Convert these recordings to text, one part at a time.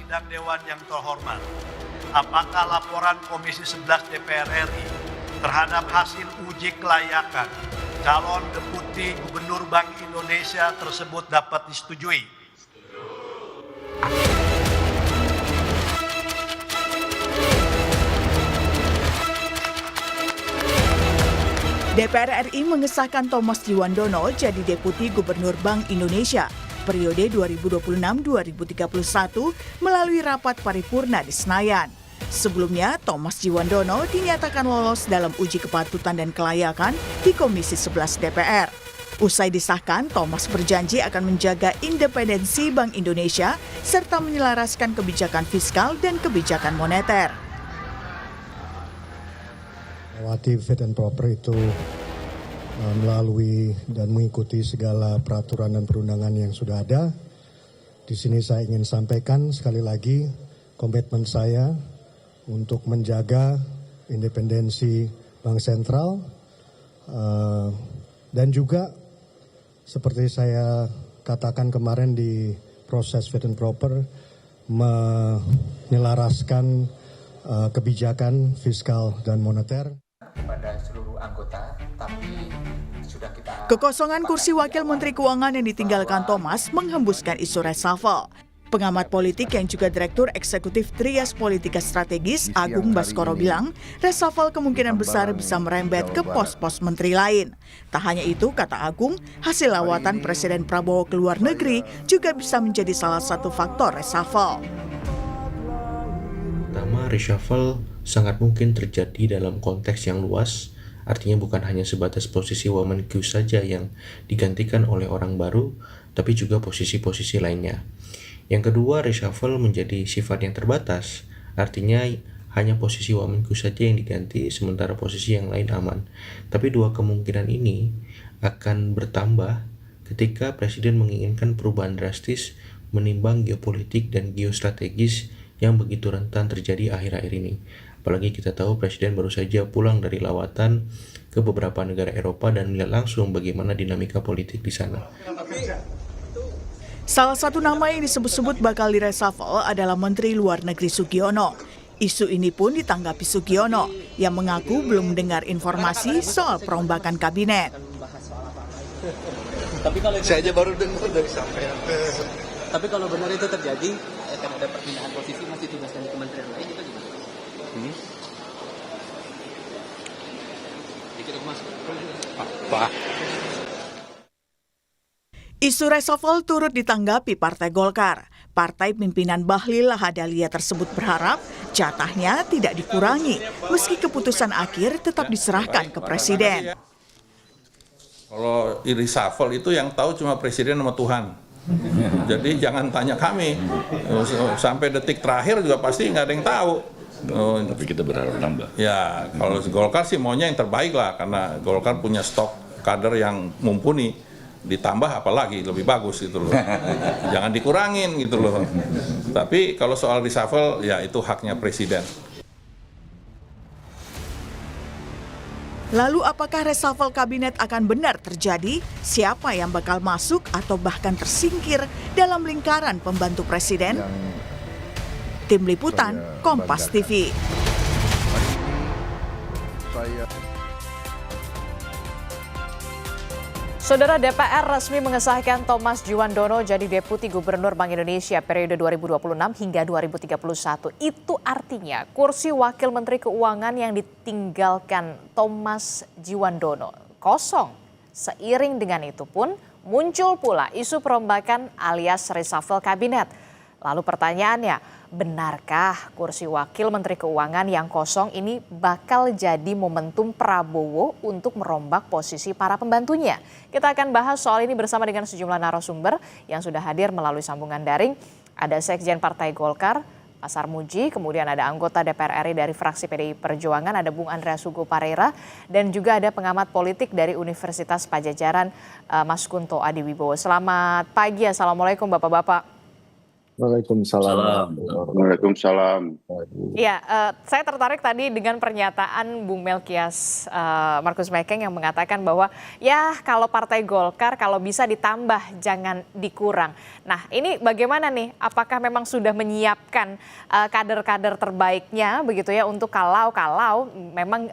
sidang Dewan yang terhormat, apakah laporan Komisi 11 DPR RI terhadap hasil uji kelayakan calon Deputi Gubernur Bank Indonesia tersebut dapat disetujui? DPR RI mengesahkan Thomas Djiwandono jadi Deputi Gubernur Bank Indonesia periode 2026-2031 melalui rapat paripurna di Senayan. Sebelumnya, Thomas Djiwandono dinyatakan lolos dalam uji kepatutan dan kelayakan di Komisi 11 DPR. Usai disahkan, Thomas berjanji akan menjaga independensi Bank Indonesia serta menyelaraskan kebijakan fiskal dan kebijakan moneter. Melewati fit and proper itu melalui dan mengikuti segala peraturan dan perundangan yang sudah ada. Di sini saya ingin sampaikan sekali lagi komitmen saya untuk menjaga independensi Bank Sentral dan juga seperti saya katakan kemarin di proses fit and proper menyelaraskan kebijakan fiskal dan moneter. Pada seluruh anggota, tapi sudah kita... Kekosongan kursi Wakil Menteri Keuangan yang ditinggalkan Thomas menghembuskan isu reshuffle. Pengamat politik yang juga Direktur Eksekutif Trias Politika Strategis, Agung Baskoro bilang, reshuffle kemungkinan besar bisa merembet ke pos-pos menteri lain. Tak hanya itu, kata Agung, hasil lawatan Presiden Prabowo ke luar negeri juga bisa menjadi salah satu faktor reshuffle. Pertama, reshuffle sangat mungkin terjadi dalam konteks yang luas, artinya bukan hanya sebatas posisi Wamenkeu saja yang digantikan oleh orang baru, tapi juga posisi-posisi lainnya. Yang kedua, reshuffle menjadi sifat yang terbatas, artinya hanya posisi Wamenkeu saja yang diganti, sementara posisi yang lain aman. Tapi dua kemungkinan ini akan bertambah ketika Presiden menginginkan perubahan drastis menimbang geopolitik dan geostrategis yang begitu rentan terjadi akhir-akhir ini. Apalagi kita tahu Presiden baru saja pulang dari lawatan ke beberapa negara Eropa dan melihat langsung bagaimana dinamika politik di sana. Salah satu nama yang disebut-sebut bakal direshuffle adalah Menteri Luar Negeri Sugiono. Isu ini pun ditanggapi Sugiono yang mengaku belum mendengar informasi soal perombakan kabinet. Saya aja baru dengar dari sampean. Tapi kalau benar itu terjadi, akan ada perpindahan posisi, masih tugaskan di kementerian lain juga gimana? Pak. Isu reshuffle turut ditanggapi Partai Golkar. Partai pimpinan Bahlil Lahadalia tersebut berharap jatahnya tidak dikurangi, meski keputusan akhir tetap diserahkan ke Presiden. Kalau reshuffle itu yang tahu cuma Presiden sama Tuhan. Jadi jangan tanya kami. Sampai detik terakhir juga pasti nggak ada yang tahu. Tapi kita berharap nambah. Ya, kalau Golkar sih maunya yang terbaik lah, karena Golkar punya stok kader yang mumpuni. Ditambah apalagi lebih bagus gitu loh. Jangan dikurangin gitu loh. Tapi kalau soal reshuffle ya itu haknya Presiden. Lalu apakah reshuffle kabinet akan benar terjadi? Siapa yang bakal masuk atau bahkan tersingkir dalam lingkaran pembantu Presiden? Tim Liputan, Kompas TV. Saudara, DPR resmi mengesahkan Thomas Djiwandono jadi Deputi Gubernur Bank Indonesia periode 2026 hingga 2031. Itu artinya kursi Wakil Menteri Keuangan yang ditinggalkan Thomas Djiwandono kosong. Seiring dengan itu pun muncul pula isu perombakan alias reshuffle kabinet. Lalu pertanyaannya, benarkah kursi Wakil Menteri Keuangan yang kosong ini bakal jadi momentum Prabowo untuk merombak posisi para pembantunya? Kita akan bahas soal ini bersama dengan sejumlah narasumber yang sudah hadir melalui sambungan daring. Ada Sekjen Partai Golkar, Pak Sarmuji, kemudian ada anggota DPR RI dari fraksi PDI Perjuangan, ada Bung Andreas Hugo Pareira, dan juga ada pengamat politik dari Universitas Padjadjaran, Mas Kunto Adiwibowo. Selamat pagi, Assalamualaikum Bapak-Bapak. Waalaikumsalam. Waalaikumsalam. Ya, saya tertarik tadi dengan pernyataan Bung Melkias Markus Mekeng yang mengatakan bahwa ya kalau Partai Golkar kalau bisa ditambah jangan dikurang. Nah ini bagaimana nih? Apakah memang sudah menyiapkan kader-kader terbaiknya begitu ya untuk kalau memang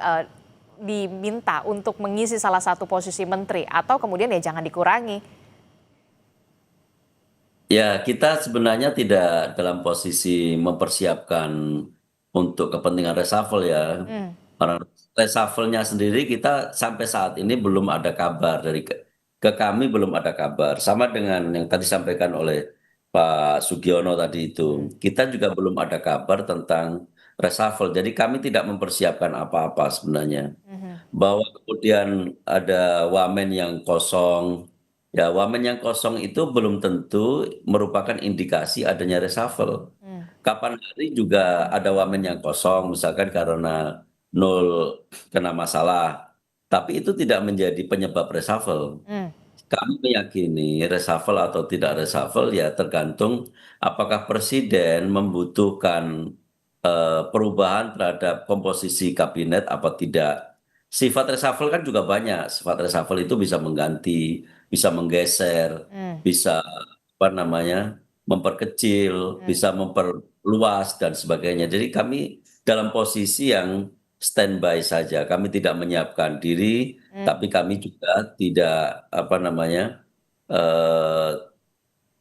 diminta untuk mengisi salah satu posisi menteri atau kemudian ya jangan dikurangi? Ya, kita sebenarnya tidak dalam posisi mempersiapkan untuk kepentingan reshuffle ya. Karena reshuffle-nya sendiri kita sampai saat ini belum ada kabar ke kami belum ada kabar. Sama dengan yang tadi disampaikan oleh Pak Sugiono tadi itu. Kita juga belum ada kabar tentang reshuffle. Jadi kami tidak mempersiapkan apa-apa sebenarnya. Bahwa kemudian ada wamen yang kosong. Ya, wamen yang kosong itu belum tentu merupakan indikasi adanya reshuffle. Kapan hari juga ada wamen yang kosong, misalkan karena nol kena masalah. Tapi itu tidak menjadi penyebab reshuffle. Kami meyakini reshuffle atau tidak reshuffle ya tergantung apakah presiden membutuhkan perubahan terhadap komposisi kabinet apa tidak. Sifat reshuffle kan juga banyak. Sifat reshuffle itu bisa mengganti, bisa menggeser, bisa apa namanya memperkecil, bisa memperluas dan sebagainya. Jadi kami dalam posisi yang standby saja. Kami tidak menyiapkan diri, tapi kami juga tidak apa namanya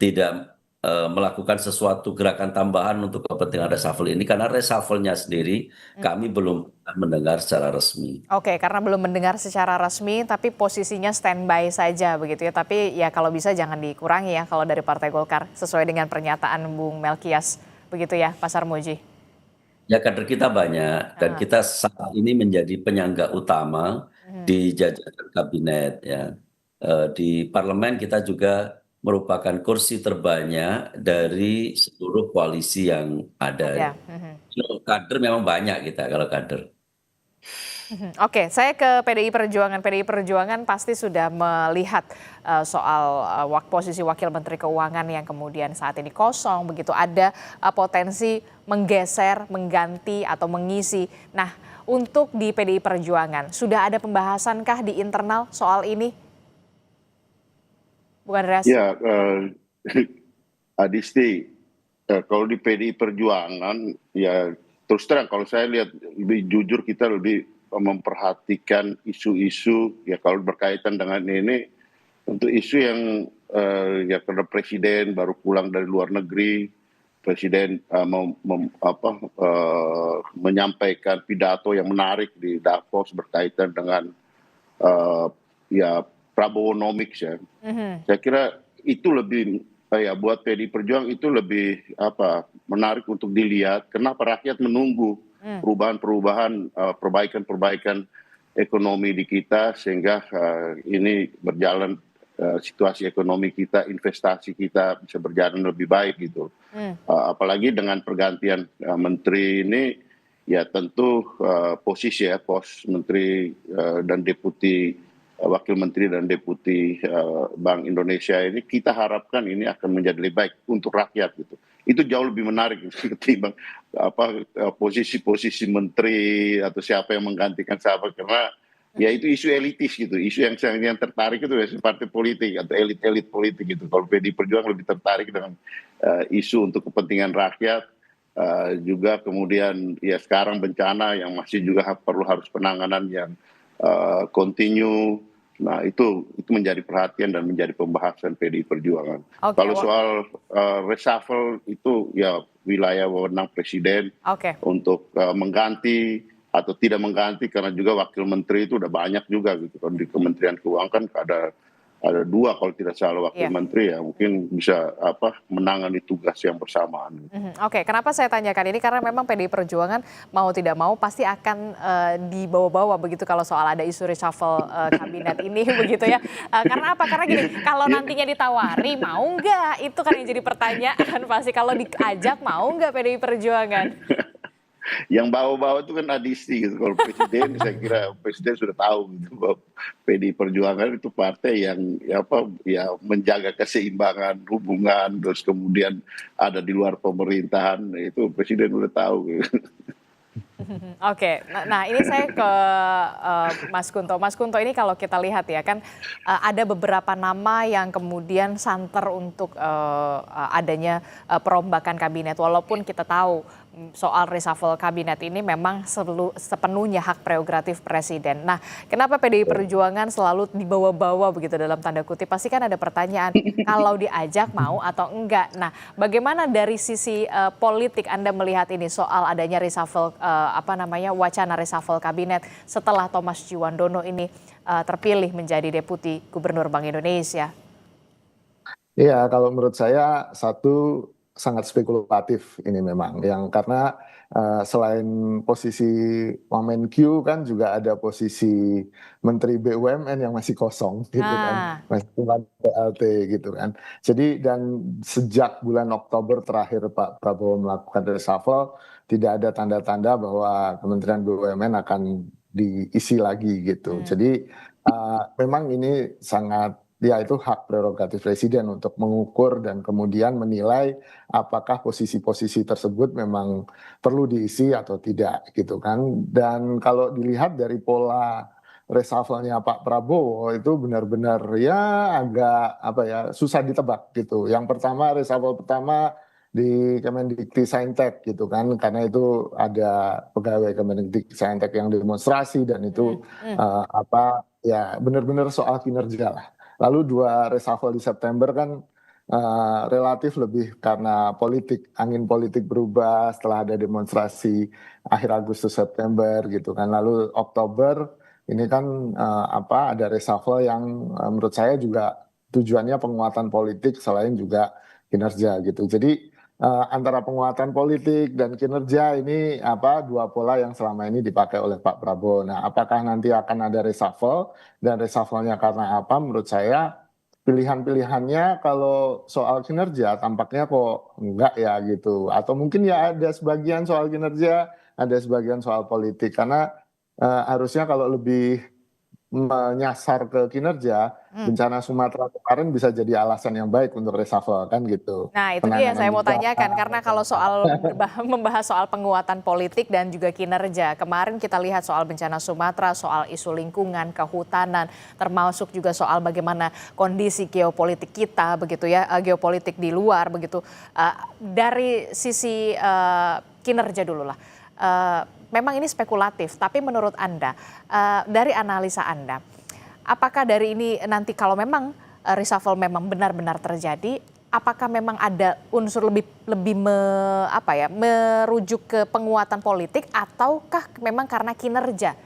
tidak melakukan sesuatu gerakan tambahan untuk kepentingan reshuffle ini karena reshuffle-nya sendiri kami belum mendengar secara resmi. Oke, karena belum mendengar secara resmi, tapi posisinya standby saja begitu ya. Tapi ya kalau bisa jangan dikurangi ya kalau dari Partai Golkar, sesuai dengan pernyataan Bung Melkias, begitu ya Pak Sarmuji? Ya kader kita banyak dan kita saat ini menjadi penyangga utama di jajaran kabinet ya. Di parlemen kita juga merupakan kursi terbanyak dari seluruh koalisi yang ada. Kader memang banyak kita kalau kader. Oke, saya ke PDI Perjuangan. PDI Perjuangan pasti sudah melihat soal posisi Wakil Menteri Keuangan yang kemudian saat ini kosong, begitu ada potensi menggeser, mengganti atau mengisi. Nah, untuk di PDI Perjuangan, sudah ada pembahasankah di internal soal ini? Bukan Ras? Ya, Adisti, kalau di PDI Perjuangan, ya terus terang kalau saya lihat lebih jujur kita lebih memperhatikan isu-isu ya kalau berkaitan dengan ini untuk isu yang ya karena presiden baru pulang dari luar negeri, presiden menyampaikan pidato yang menarik di Davos berkaitan dengan ya Prabowonomics ya. Saya kira itu lebih ya buat PDI Perjuangan itu lebih menarik untuk dilihat kenapa rakyat menunggu perubahan-perubahan, perbaikan-perbaikan ekonomi di kita sehingga ini berjalan situasi ekonomi kita, investasi kita bisa berjalan lebih baik gitu. Apalagi dengan pergantian menteri ini ya tentu posisi ya pos menteri dan deputi Wakil Menteri dan Deputi Bank Indonesia ini kita harapkan ini akan menjadi lebih baik untuk rakyat gitu. Itu jauh lebih menarik ketimbang posisi-posisi menteri atau siapa yang menggantikan siapa karena ya itu isu elitis gitu. Isu yang tertarik itu ya partai politik atau elit-elit politik gitu. Kalau PDI Perjuangan lebih tertarik dengan isu untuk kepentingan rakyat. Juga kemudian ya sekarang bencana yang masih juga harus penanganan yang continue. Nah itu menjadi perhatian dan menjadi pembahasan PDI Perjuangan. Kalau soal reshuffle itu ya wilayah wewenang presiden untuk mengganti atau tidak mengganti karena juga wakil menteri itu udah banyak juga gitu. Kalau di Kementerian Keuangan kan ada 2 kalau tidak salah wakil menteri ya mungkin bisa menangani tugas yang bersamaan. Oke, kenapa saya tanyakan ini karena memang PDI Perjuangan mau tidak mau pasti akan dibawa-bawa begitu kalau soal ada isu reshuffle kabinet ini begitu ya. Karena apa? Karena gini, kalau nantinya ditawari mau nggak? Itu kan yang jadi pertanyaan pasti kalau diajak mau nggak PDI Perjuangan? Yang bawa-bawa itu kan Adisti gitu. Kalau presiden, saya kira presiden sudah tahu gitu bahwa PDI Perjuangan itu partai yang menjaga keseimbangan hubungan, terus kemudian ada di luar pemerintahan, itu presiden udah tahu gitu. Oke, nah ini saya ke Mas Kunto. Mas Kunto, ini kalau kita lihat ya kan ada beberapa nama yang kemudian santer untuk adanya perombakan kabinet. Walaupun kita tahu soal reshuffle kabinet ini memang sepenuhnya hak prerogatif presiden. Nah, kenapa PDI Perjuangan selalu dibawa-bawa begitu dalam tanda kutip? Pasti kan ada pertanyaan kalau diajak mau atau enggak. Nah, bagaimana dari sisi politik Anda melihat ini soal adanya reshuffle wacana reshuffle kabinet setelah Thomas Djiwandono ini terpilih menjadi Deputi Gubernur Bank Indonesia? Iya, kalau menurut saya satu sangat spekulatif ini memang, yang karena selain posisi Wamenkyu kan juga ada posisi Menteri BUMN yang masih kosong gitu kan, masih cuma PLT gitu kan. Jadi dan sejak bulan Oktober terakhir Pak Prabowo melakukan reshuffle, tidak ada tanda-tanda bahwa Kementerian BUMN akan diisi lagi gitu. Jadi memang ini sangat, ya itu hak prerogatif presiden untuk mengukur dan kemudian menilai apakah posisi-posisi tersebut memang perlu diisi atau tidak gitu kan. Dan kalau dilihat dari pola reshuffle-nya Pak Prabowo itu benar-benar ya agak susah ditebak gitu. Yang pertama, reshuffle pertama di Kemendikti-Saintek gitu kan, karena itu ada pegawai Kemendikti-Saintek yang demonstrasi dan itu benar-benar soal kinerja lah. Lalu 2 reshuffle di September kan relatif lebih karena angin politik berubah setelah ada demonstrasi akhir Agustus September gitu kan. Lalu Oktober ini kan ada reshuffle yang menurut saya juga tujuannya penguatan politik selain juga kinerja gitu. Jadi antara penguatan politik dan kinerja ini 2 pola yang selama ini dipakai oleh Pak Prabowo. Nah, apakah nanti akan ada reshuffle dan reshuffle-nya karena apa? Menurut saya pilihan-pilihannya kalau soal kinerja tampaknya kok enggak ya gitu. Atau mungkin ya ada sebagian soal kinerja, ada sebagian soal politik. Karena harusnya kalau lebih menyasar ke kinerja, bencana Sumatera kemarin bisa jadi alasan yang baik untuk reshuffle kan gitu. Nah, itu dia yang saya mau tanyakan, karena kalau soal membahas soal penguatan politik dan juga kinerja, kemarin kita lihat soal bencana Sumatera, soal isu lingkungan, kehutanan, termasuk juga soal bagaimana kondisi geopolitik kita begitu ya, geopolitik di luar begitu. Dari sisi kinerja dulu lah. Memang ini spekulatif, tapi menurut Anda, dari analisa Anda, apakah dari ini nanti kalau memang reshuffle memang benar-benar terjadi, apakah memang ada unsur lebih merujuk ke penguatan politik ataukah memang karena kinerja?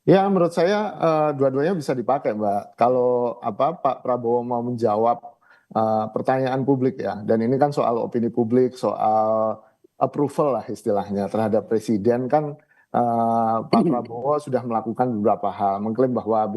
Ya, menurut saya dua-duanya bisa dipakai, Mbak. Kalau Pak Prabowo mau menjawab pertanyaan publik ya, dan ini kan soal opini publik, soal approval lah istilahnya terhadap presiden kan. Pak Prabowo sudah melakukan beberapa hal, mengklaim bahwa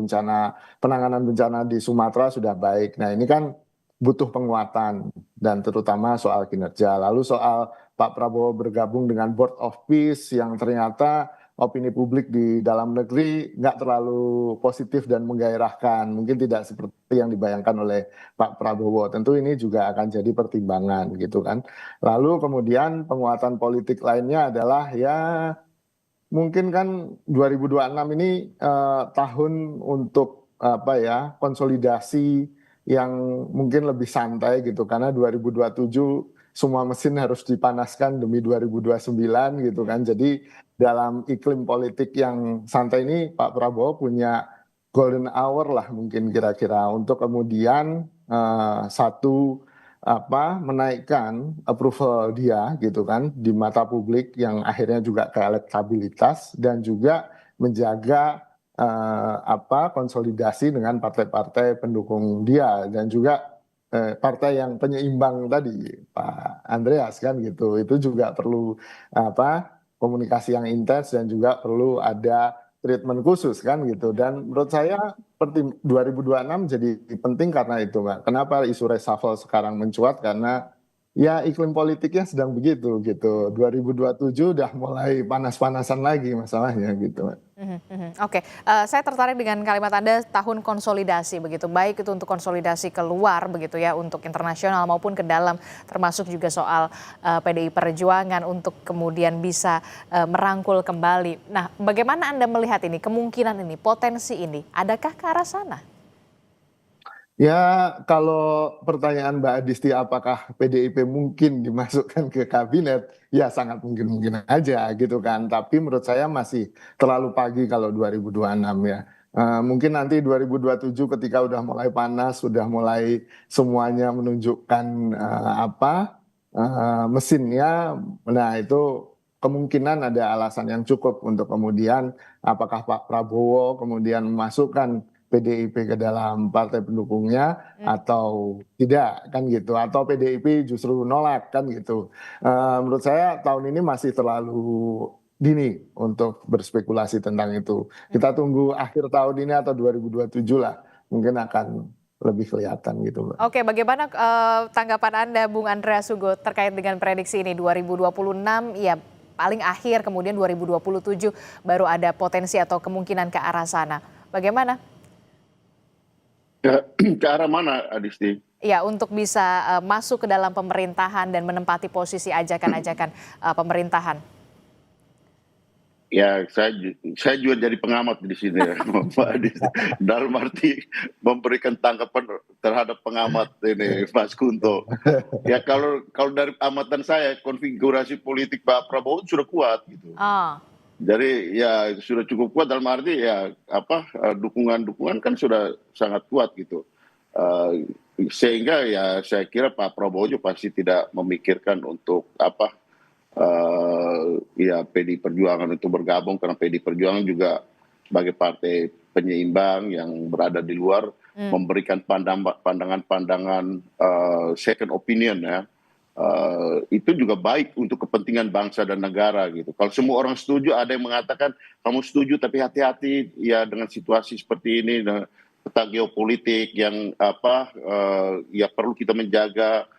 penanganan bencana di Sumatera sudah baik. Nah, ini kan butuh penguatan dan terutama soal kinerja. Lalu soal Pak Prabowo bergabung dengan Board of Peace yang ternyata opini publik di dalam negeri nggak terlalu positif dan menggairahkan. Mungkin tidak seperti yang dibayangkan oleh Pak Prabowo. Tentu ini juga akan jadi pertimbangan gitu kan. Lalu kemudian penguatan politik lainnya adalah ya mungkin kan 2026 ini tahun untuk konsolidasi yang mungkin lebih santai gitu. Karena 2027 semua mesin harus dipanaskan demi 2029 gitu kan. Jadi dalam iklim politik yang santai ini Pak Prabowo punya golden hour lah mungkin kira-kira untuk kemudian menaikkan approval dia gitu kan di mata publik yang akhirnya juga ke elektabilitas dan juga menjaga konsolidasi dengan partai-partai pendukung dia dan juga partai yang penyeimbang tadi Pak Andreas kan gitu. Itu juga perlu komunikasi yang intens dan juga perlu ada treatment khusus kan gitu. Dan menurut saya 2026 jadi penting karena itu, Mbak. Kenapa isu reshuffle sekarang mencuat? Karena ya iklim politiknya sedang begitu gitu. 2027 udah mulai panas-panasan lagi masalahnya gitu. Oke, saya tertarik dengan kalimat Anda tahun konsolidasi begitu, baik itu untuk konsolidasi keluar begitu ya, untuk internasional maupun ke dalam, termasuk juga soal PDI Perjuangan untuk kemudian bisa merangkul kembali. Nah, bagaimana Anda melihat ini, kemungkinan ini, potensi ini, adakah ke arah sana? Ya, kalau pertanyaan Mbak Adisti apakah PDIP mungkin dimasukkan ke kabinet, ya sangat mungkin-mungkin aja gitu kan. Tapi menurut saya masih terlalu pagi kalau 2026 ya. Mungkin nanti 2027 ketika udah mulai panas, sudah mulai semuanya menunjukkan mesinnya, nah itu kemungkinan ada alasan yang cukup untuk kemudian apakah Pak Prabowo kemudian memasukkan PDIP ke dalam partai pendukungnya atau tidak kan gitu, atau PDIP justru nolak kan gitu. Menurut saya tahun ini masih terlalu dini untuk berspekulasi tentang itu. Kita tunggu akhir tahun ini atau 2027 lah, mungkin akan lebih kelihatan gitu Mbak. Oke, bagaimana tanggapan Anda Bung Andreas Hugo terkait dengan prediksi ini 2026 ya paling akhir, kemudian 2027 baru ada potensi atau kemungkinan ke arah sana. Bagaimana? Ke arah mana, Adisti? Ya, untuk bisa masuk ke dalam pemerintahan dan menempati posisi ajakan-ajakan pemerintahan. Ya, saya juga jadi pengamat di sini ya, Pak Adisti. Dalam arti memberikan tanggapan terhadap pengamat ini, Mas Kunto. Ya, kalau dari amatan saya, konfigurasi politik Pak Prabowo sudah kuat gitu. Jadi ya sudah cukup kuat dalam arti ya dukungan-dukungan kan sudah sangat kuat gitu. Sehingga ya saya kira Pak Prabowo juga pasti tidak memikirkan untuk ya PDI Perjuangan itu bergabung, karena PDI Perjuangan juga sebagai partai penyeimbang yang berada di luar memberikan pandangan-pandangan second opinion ya. Itu juga baik untuk kepentingan bangsa dan negara gitu. Kalau semua orang setuju, ada yang mengatakan kamu setuju tapi hati-hati ya dengan situasi seperti ini, dengan peta geopolitik yang ya perlu kita menjaga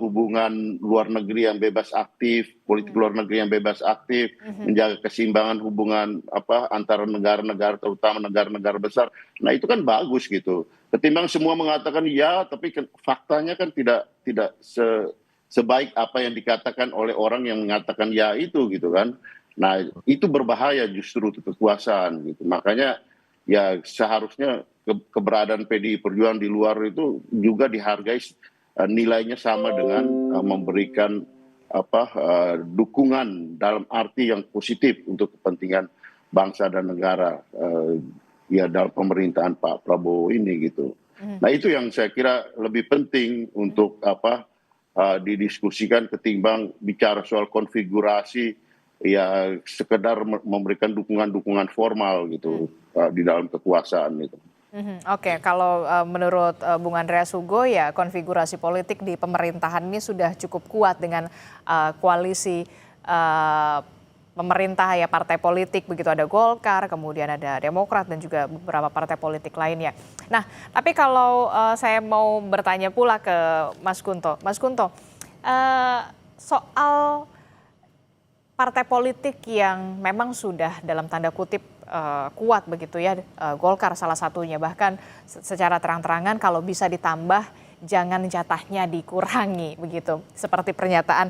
hubungan luar negeri yang bebas aktif, politik luar negeri yang bebas aktif, menjaga keseimbangan hubungan antara negara-negara, terutama negara-negara besar. Nah itu kan bagus gitu. Ketimbang semua mengatakan ya, tapi faktanya kan tidak sebaik apa yang dikatakan oleh orang yang mengatakan ya itu gitu kan. Nah itu berbahaya justru untuk kekuasaan gitu. Makanya ya seharusnya keberadaan PDI Perjuangan di luar itu juga dihargai nilainya sama dengan memberikan dukungan dalam arti yang positif untuk kepentingan bangsa dan negara ya dalam pemerintahan Pak Prabowo ini gitu. Nah itu yang saya kira lebih penting untuk didiskusikan ketimbang bicara soal konfigurasi ya sekedar memberikan dukungan-dukungan formal gitu di dalam kekuasaan itu. Oke, kalau menurut Bung Andreas Hugo ya konfigurasi politik di pemerintahan ini sudah cukup kuat dengan koalisi pemerintah ya, partai politik begitu, ada Golkar, kemudian ada Demokrat dan juga beberapa partai politik lainnya. Nah, tapi kalau saya mau bertanya pula ke Mas Kunto, soal partai politik yang memang sudah dalam tanda kutip kuat begitu ya, Golkar salah satunya, bahkan secara terang-terangan kalau bisa ditambah jangan jatahnya dikurangi begitu, seperti pernyataan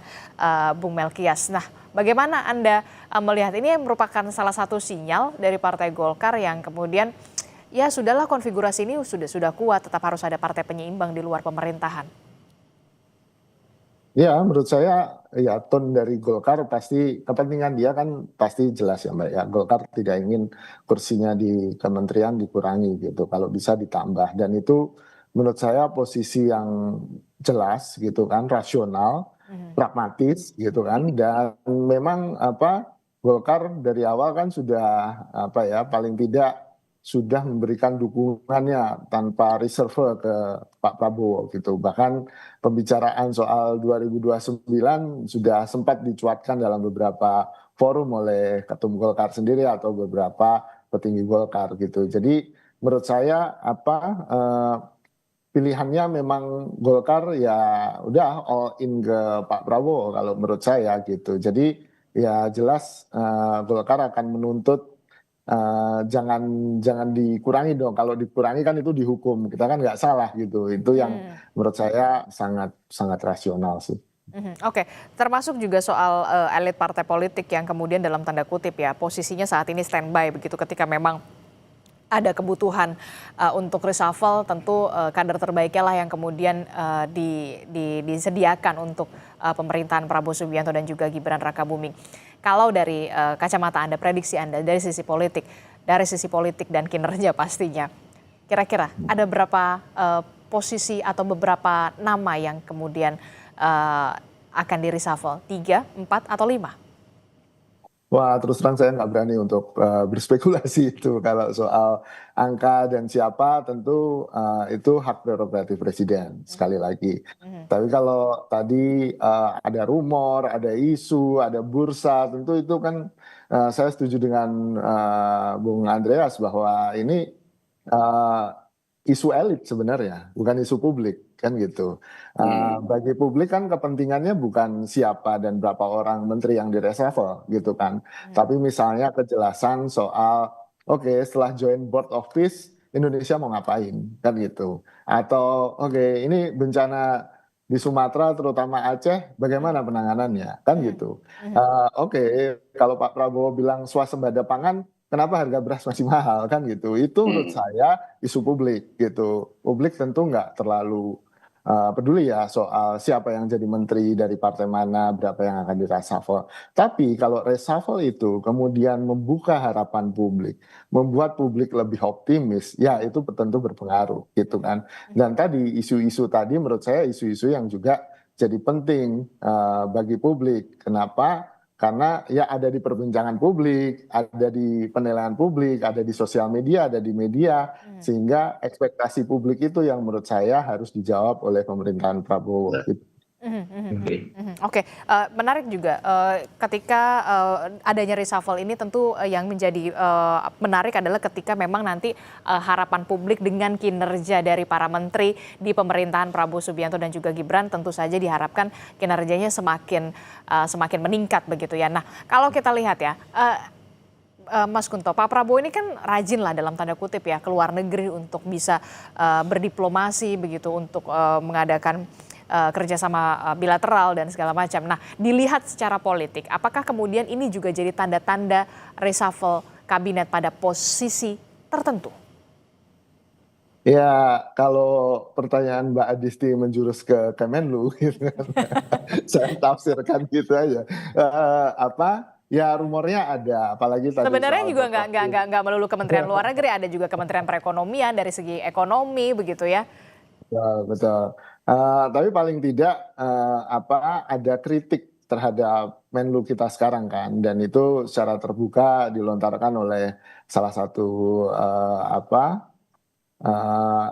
Bung Melkias. Nah, bagaimana Anda melihat ini merupakan salah satu sinyal dari Partai Golkar yang kemudian ya sudahlah konfigurasi ini sudah kuat, tetap harus ada partai penyeimbang di luar pemerintahan? Ya, menurut saya ya tone dari Golkar pasti kepentingan dia kan pasti jelas ya Mbak ya. Golkar tidak ingin kursinya di kementerian dikurangi gitu, kalau bisa ditambah, dan itu menurut saya posisi yang jelas gitu kan, rasional, pragmatis gitu kan, dan memang Golkar dari awal kan sudah paling tidak sudah memberikan dukungannya tanpa reserve ke Pak Prabowo gitu. Bahkan pembicaraan soal 2029 sudah sempat dicuatkan dalam beberapa forum oleh Ketum Golkar sendiri atau beberapa petinggi Golkar gitu. Jadi menurut saya pilihannya memang Golkar ya udah all in ke Pak Prabowo kalau menurut saya gitu. Jadi ya jelas Golkar akan menuntut jangan jangan dikurangi dong. Kalau dikurangi kan itu dihukum. Kita kan nggak salah gitu. Itu yang menurut saya sangat sangat rasional sih. Oke, termasuk juga soal elit partai politik yang kemudian dalam tanda kutip ya posisinya saat ini standby begitu ketika memang ada kebutuhan untuk reshuffle, tentu kader terbaiknya lah yang kemudian disediakan untuk pemerintahan Prabowo Subianto dan juga Gibran Rakabuming. Kalau dari kacamata Anda, prediksi Anda dari sisi politik dan kinerja pastinya, kira-kira ada berapa posisi atau beberapa nama yang kemudian akan di-reshuffle? 3, 4, atau 5? Wah, terus terang saya nggak berani untuk berspekulasi itu. Kalau soal angka dan siapa, tentu itu hak prerogatif presiden, sekali lagi. Tapi kalau tadi ada rumor, ada isu, ada bursa, tentu itu kan saya setuju dengan Bung Andreas bahwa ini isu elit sebenarnya, bukan isu publik kan gitu. Bagi publik kan kepentingannya bukan siapa dan berapa orang menteri yang direshuffle gitu kan. Tapi misalnya kejelasan soal oke, setelah join board of peace Indonesia mau ngapain kan gitu. Atau oke, ini bencana di Sumatera terutama Aceh bagaimana penanganannya kan gitu. Oke, kalau Pak Prabowo bilang swasembada pangan, kenapa harga beras masih mahal kan gitu. Itu menurut saya isu publik gitu. Publik tentu nggak terlalu peduli ya soal siapa yang jadi menteri dari partai mana, berapa yang akan di-reshuffle. Tapi kalau reshuffle itu kemudian membuka harapan publik, membuat publik lebih optimis, ya itu tentu berpengaruh gitu kan. Dan tadi isu-isu tadi menurut saya isu-isu yang juga jadi penting bagi publik. Kenapa? Karena ya ada di perbincangan publik, ada di penilaian publik, ada di sosial media, ada di media, sehingga ekspektasi publik itu yang menurut saya harus dijawab oleh pemerintahan Prabowo. Oke, menarik juga ketika adanya reshuffle ini tentu yang menjadi menarik adalah ketika memang nanti harapan publik dengan kinerja dari para menteri di pemerintahan Prabowo Subianto dan juga Gibran tentu saja diharapkan kinerjanya semakin meningkat begitu ya. Nah, kalau kita lihat ya Mas Kunto, Pak Prabowo ini kan rajin lah dalam tanda kutip ya keluar negeri untuk bisa berdiplomasi begitu, untuk mengadakan kerjasama bilateral dan segala macam. Nah, dilihat secara politik, apakah kemudian ini juga jadi tanda-tanda reshuffle kabinet pada posisi tertentu? Ya, kalau pertanyaan Mbak Adisti menjurus ke Kemenlu, gitu kan, saya tafsirkan gitu aja. Ya rumornya ada, apalagi tadi sebenarnya soal juga nggak melulu Kementerian Luar Negeri, ada juga Kementerian Perekonomian dari segi ekonomi begitu ya. Betul. Tapi paling tidak ada kritik terhadap Menlu kita sekarang kan, dan itu secara terbuka dilontarkan oleh salah satu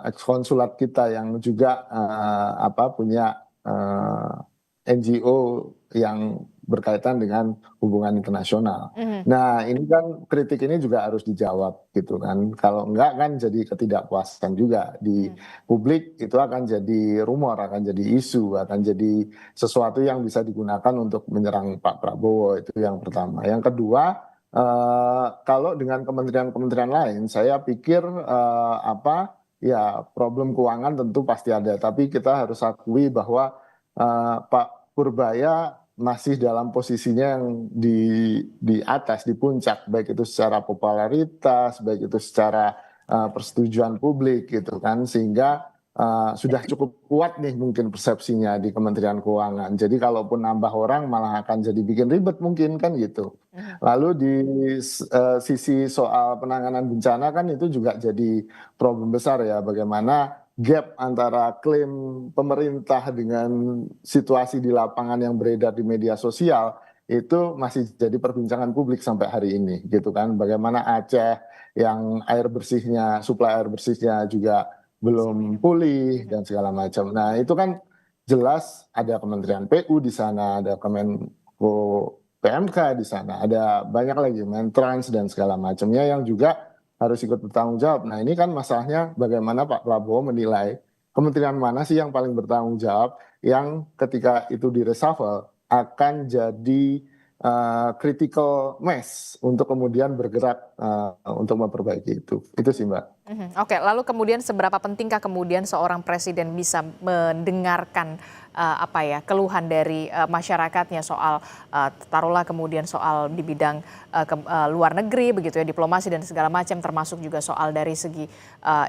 ex-konsulat kita yang juga punya NGO yang berkaitan dengan hubungan internasional. Nah, ini kan kritik ini juga harus dijawab gitu kan. Kalau enggak kan jadi ketidakpuasan juga di publik, itu akan jadi rumor, akan jadi isu, akan jadi sesuatu yang bisa digunakan untuk menyerang Pak Prabowo. Itu yang pertama. Yang kedua, kalau dengan kementerian-kementerian lain, saya pikir ya problem keuangan tentu pasti ada. Tapi kita harus akui bahwa Pak Purbaya masih dalam posisinya yang di atas, di puncak, baik itu secara popularitas, baik itu secara persetujuan publik gitu kan, sehingga sudah cukup kuat nih mungkin persepsinya di Kementerian Keuangan. Jadi kalaupun nambah orang malah akan jadi bikin ribet mungkin kan gitu. Lalu di sisi soal penanganan bencana kan itu juga jadi problem besar ya, bagaimana gap antara klaim pemerintah dengan situasi di lapangan yang beredar di media sosial itu masih jadi perbincangan publik sampai hari ini gitu kan. Bagaimana Aceh yang suplai air bersihnya juga belum pulih dan segala macam. Nah, itu kan jelas ada Kementerian PU di sana, ada Kemenko PMK di sana, ada banyak lagi Mentrans dan segala macamnya yang juga harus ikut bertanggung jawab. Nah, ini kan masalahnya bagaimana Pak Prabowo menilai kementerian mana sih yang paling bertanggung jawab yang ketika itu di reshuffle akan jadi critical mass untuk kemudian bergerak untuk memperbaiki itu. Itu sih Mbak. Oke, lalu kemudian seberapa pentingkah kemudian seorang presiden bisa mendengarkan keluhan dari masyarakatnya soal taruhlah kemudian soal di bidang luar negeri begitu ya, diplomasi dan segala macam, termasuk juga soal dari segi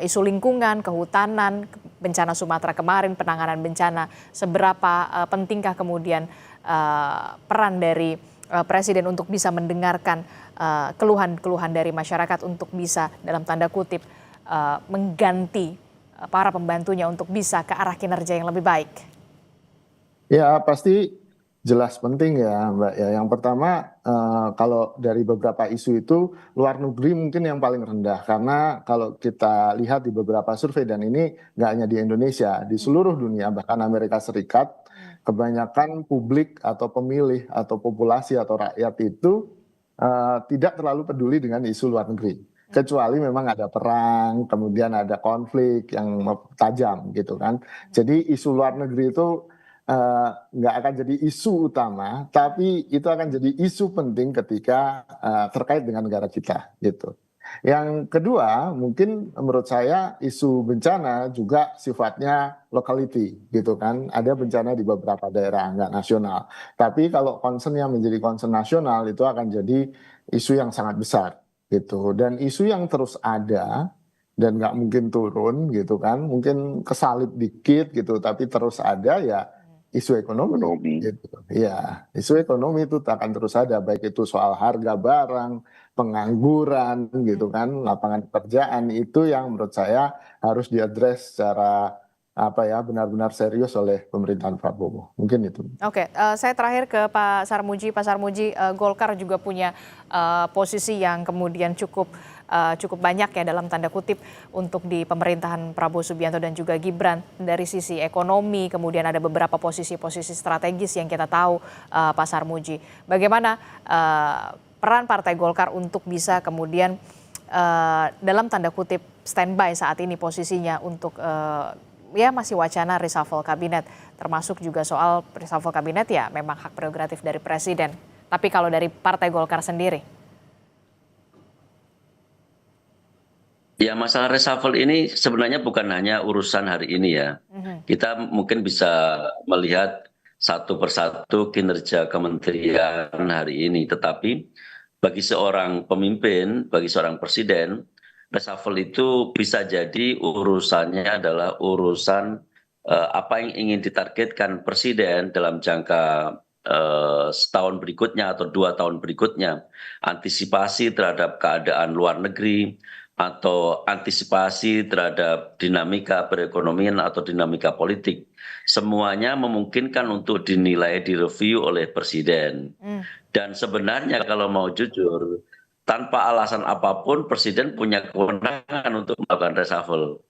isu lingkungan, kehutanan, bencana Sumatera kemarin, penanganan bencana. Seberapa pentingkah kemudian peran dari presiden untuk bisa mendengarkan keluhan-keluhan dari masyarakat untuk bisa dalam tanda kutip mengganti para pembantunya untuk bisa ke arah kinerja yang lebih baik? Ya pasti jelas penting ya Mbak ya. Yang pertama kalau dari beberapa isu itu luar negeri mungkin yang paling rendah, karena kalau kita lihat di beberapa survei, dan ini nggak hanya di Indonesia, di seluruh dunia bahkan Amerika Serikat, kebanyakan publik atau pemilih atau populasi atau rakyat itu tidak terlalu peduli dengan isu luar negeri. Kecuali memang ada perang, kemudian ada konflik yang tajam gitu kan. Jadi isu luar negeri itu nggak akan jadi isu utama, tapi itu akan jadi isu penting ketika terkait dengan negara kita gitu. Yang kedua, mungkin menurut saya isu bencana juga sifatnya locality gitu kan. Ada bencana di beberapa daerah, nggak nasional. Tapi kalau concernnya menjadi concern nasional, itu akan jadi isu yang sangat besar gitu. Dan isu yang terus ada dan nggak mungkin turun gitu kan. Mungkin kesalip dikit gitu, tapi terus ada ya isu ekonomi. Gitu. Ya, isu ekonomi itu akan terus ada, baik itu soal harga barang, pengangguran gitu kan, lapangan pekerjaan, itu yang menurut saya harus diadres secara benar-benar serius oleh pemerintahan Prabowo. Mungkin itu. Oke, saya terakhir ke Pak Sarmuji. Pak Sarmuji, Golkar juga punya posisi yang kemudian cukup banyak ya dalam tanda kutip untuk di pemerintahan Prabowo Subianto dan juga Gibran. Dari sisi ekonomi, kemudian ada beberapa posisi-posisi strategis yang kita tahu, Pak Sarmuji. Bagaimana peran Partai Golkar untuk bisa kemudian dalam tanda kutip standby saat ini posisinya untuk masih wacana reshuffle kabinet, termasuk juga soal reshuffle kabinet ya memang hak prerogatif dari presiden. Tapi kalau dari Partai Golkar sendiri? Ya, masalah reshuffle ini sebenarnya bukan hanya urusan hari ini ya. Kita mungkin bisa melihat satu persatu kinerja kementerian hari ini. Tetapi bagi seorang pemimpin, bagi seorang presiden, reshuffle itu bisa jadi urusannya adalah urusan apa yang ingin ditargetkan presiden dalam jangka setahun berikutnya atau 2 tahun berikutnya. Antisipasi terhadap keadaan luar negeri, atau antisipasi terhadap dinamika perekonomian atau dinamika politik. Semuanya memungkinkan untuk dinilai, direview oleh presiden. Dan sebenarnya kalau mau jujur, tanpa alasan apapun presiden punya kewenangan untuk melakukan reshuffle.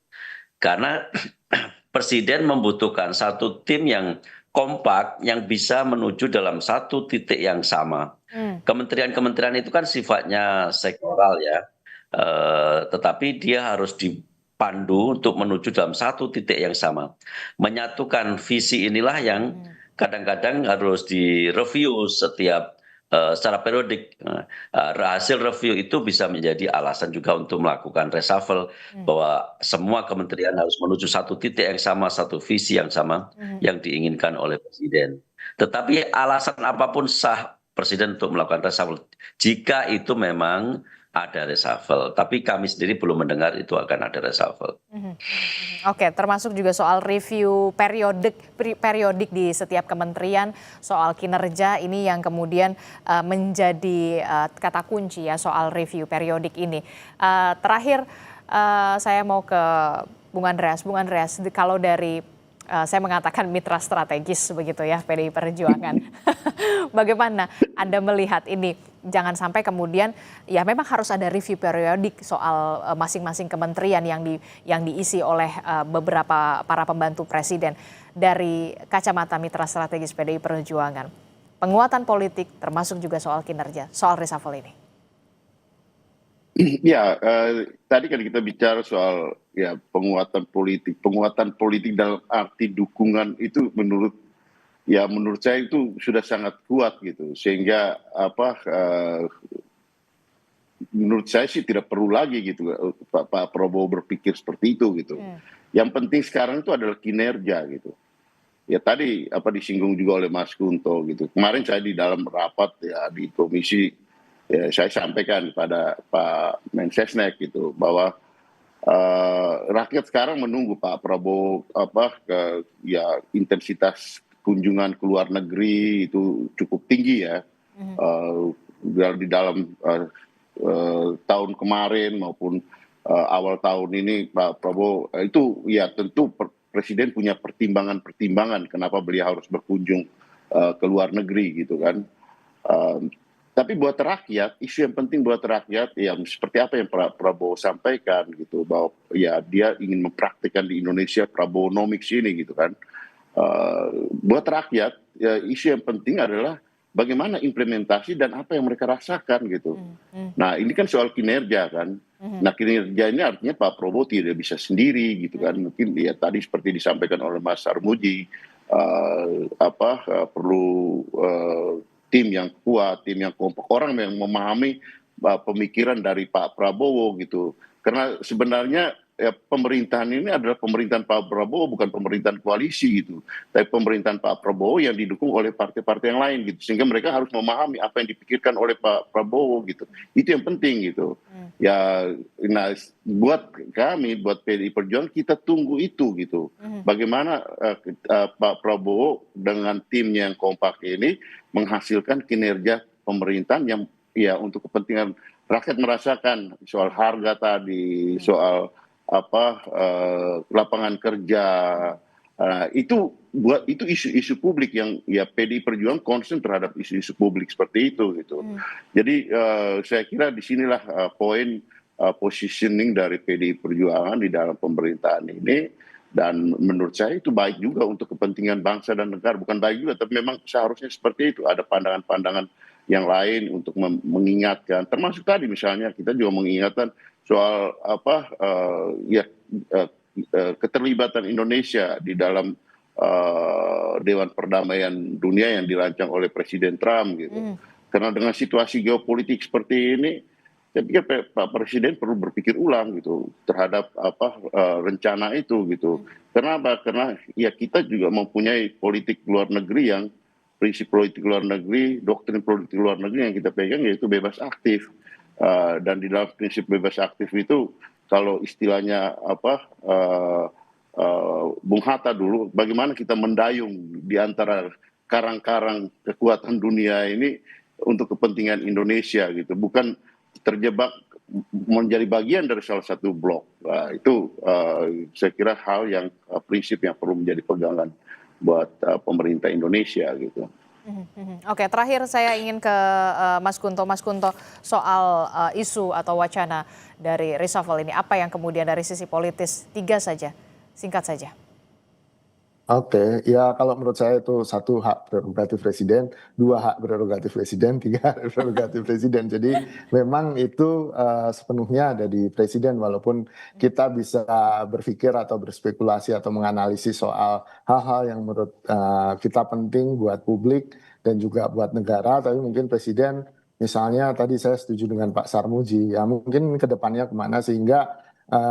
Karena presiden membutuhkan satu tim yang kompak yang bisa menuju dalam satu titik yang sama. Kementerian-kementerian itu kan sifatnya sektoral ya. Tetapi dia harus dipandu untuk menuju dalam satu titik yang sama. Menyatukan visi inilah yang kadang-kadang harus direview setiap secara periodik. Hasil review itu bisa menjadi alasan juga untuk melakukan reshuffle, bahwa semua kementerian harus menuju satu titik yang sama, satu visi yang sama yang diinginkan oleh presiden. Tetapi alasan apapun sah presiden untuk melakukan reshuffle jika itu memang ada reshuffle, tapi kami sendiri belum mendengar itu akan ada reshuffle. Oke, termasuk juga soal review periodik di setiap kementerian, soal kinerja ini yang kemudian menjadi kata kunci ya soal review periodik ini. Terakhir saya mau ke Bung Andreas. Bung Andreas, kalau dari saya mengatakan mitra strategis begitu ya PDI Perjuangan. Bagaimana Anda melihat ini? Jangan sampai kemudian ya memang harus ada review periodik soal masing-masing kementerian yang diisi oleh beberapa para pembantu presiden. Dari kacamata mitra strategis PDI Perjuangan, penguatan politik termasuk juga soal kinerja, soal reshuffle ini. Ya, tadi kan kita bicara soal ya penguatan politik dalam arti dukungan itu menurut saya itu sudah sangat kuat gitu, sehingga menurut saya sih tidak perlu lagi gitu Pak Prabowo berpikir seperti itu gitu. Yang penting sekarang itu adalah kinerja gitu. Ya tadi disinggung juga oleh Mas Kunto gitu. Kemarin saya di dalam rapat ya di komisi ya saya sampaikan kepada Pak Mensesnek gitu bahwa rakyat sekarang menunggu Pak Prabowo intensitas kunjungan ke luar negeri itu cukup tinggi ya. Di dalam tahun kemarin maupun awal tahun ini Pak Prabowo itu ya tentu Presiden punya pertimbangan kenapa beliau harus berkunjung ke luar negeri gitu kan. Tapi buat rakyat, isu yang penting buat rakyat yang seperti apa yang Pak Prabowo sampaikan gitu, bahwa ya dia ingin mempraktikkan di Indonesia Prabowonomics ini gitu kan. Buat rakyat, ya, isu yang penting adalah bagaimana implementasi dan apa yang mereka rasakan gitu. Nah ini kan soal kinerja kan. Nah kinerja ini artinya Pak Prabowo tidak bisa sendiri gitu kan. Mungkin ya tadi seperti disampaikan oleh Mas Sarmuji, perlu tim yang kuat, tim yang kompak, orang yang memahami pemikiran dari Pak Prabowo gitu. Karena sebenarnya ya, pemerintahan ini adalah pemerintahan Pak Prabowo, bukan pemerintahan koalisi gitu. Tapi pemerintahan Pak Prabowo yang didukung oleh partai-partai yang lain gitu. Sehingga mereka harus memahami apa yang dipikirkan oleh Pak Prabowo gitu. Itu yang penting gitu. Ya, nah buat kami, buat PDI Perjuangan kita tunggu itu gitu. Bagaimana Pak Prabowo dengan timnya yang kompak ini menghasilkan kinerja pemerintahan yang ya untuk kepentingan rakyat merasakan soal harga tadi, soal lapangan kerja, itu isu-isu publik yang ya PDI Perjuangan concern terhadap isu-isu publik seperti itu gitu. Jadi saya kira disinilah poin positioning dari PDI Perjuangan di dalam pemerintahan ini, dan menurut saya itu baik juga untuk kepentingan bangsa dan negara. Bukan baik juga, tapi memang seharusnya seperti itu. Ada pandangan-pandangan yang lain untuk mengingatkan, termasuk tadi misalnya kita juga mengingatkan soal keterlibatan Indonesia di dalam Dewan Perdamaian Dunia yang dirancang oleh Presiden Trump gitu. Karena dengan situasi geopolitik seperti ini, saya pikir Pak Presiden perlu berpikir ulang gitu terhadap rencana itu gitu. Kenapa? Karena ya kita juga mempunyai politik luar negeri yang prinsip politik luar negeri, doktrin politik luar negeri yang kita pegang yaitu bebas aktif. Dan di dalam prinsip bebas aktif itu, kalau istilahnya Bung Hatta dulu, bagaimana kita mendayung di antara karang-karang kekuatan dunia ini untuk kepentingan Indonesia gitu, bukan terjebak menjadi bagian dari salah satu blok. Itu saya kira hal yang prinsip yang perlu menjadi pegangan buat pemerintah Indonesia gitu. Oke, terakhir saya ingin ke Mas Kunto. Mas Kunto, soal isu atau wacana dari reshuffle ini, apa yang kemudian dari sisi politis? 3 saja, singkat saja. Oke, ya kalau menurut saya itu 1 hak prerogatif presiden, 2 hak prerogatif presiden, 3 hak prerogatif presiden. Jadi memang itu sepenuhnya ada di presiden, walaupun kita bisa berpikir atau berspekulasi atau menganalisis soal hal-hal yang menurut kita penting buat publik dan juga buat negara, tapi mungkin presiden misalnya tadi saya setuju dengan Pak Sarmuji, ya mungkin ke depannya kemana sehingga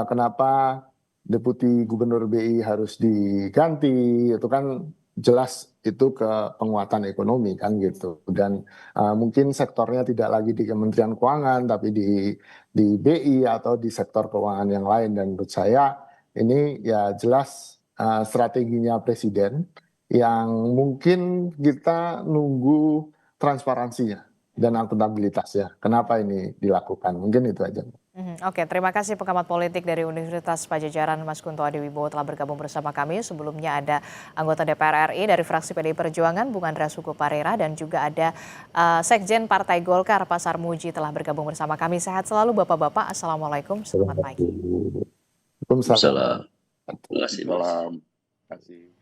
kenapa Deputi Gubernur BI harus diganti, itu kan jelas itu ke penguatan ekonomi kan gitu. Dan mungkin sektornya tidak lagi di Kementerian Keuangan tapi di BI atau di sektor keuangan yang lain. Dan menurut saya ini ya jelas strateginya presiden yang mungkin kita nunggu transparansinya dan akuntabilitasnya. Kenapa ini dilakukan? Mungkin itu aja. Oke, terima kasih pengamat politik dari Universitas Padjadjaran Mas Kunto Adiwibowo telah bergabung bersama kami. Sebelumnya ada anggota DPR RI dari fraksi PDI Perjuangan Bung Andreas Hugo Parera, dan juga ada Sekjen Partai Golkar Pak Sarmuji telah bergabung bersama kami. Sehat selalu Bapak-bapak. Assalamualaikum, selamat pagi. Waalaikumsalam. Terima kasih. Terima kasih.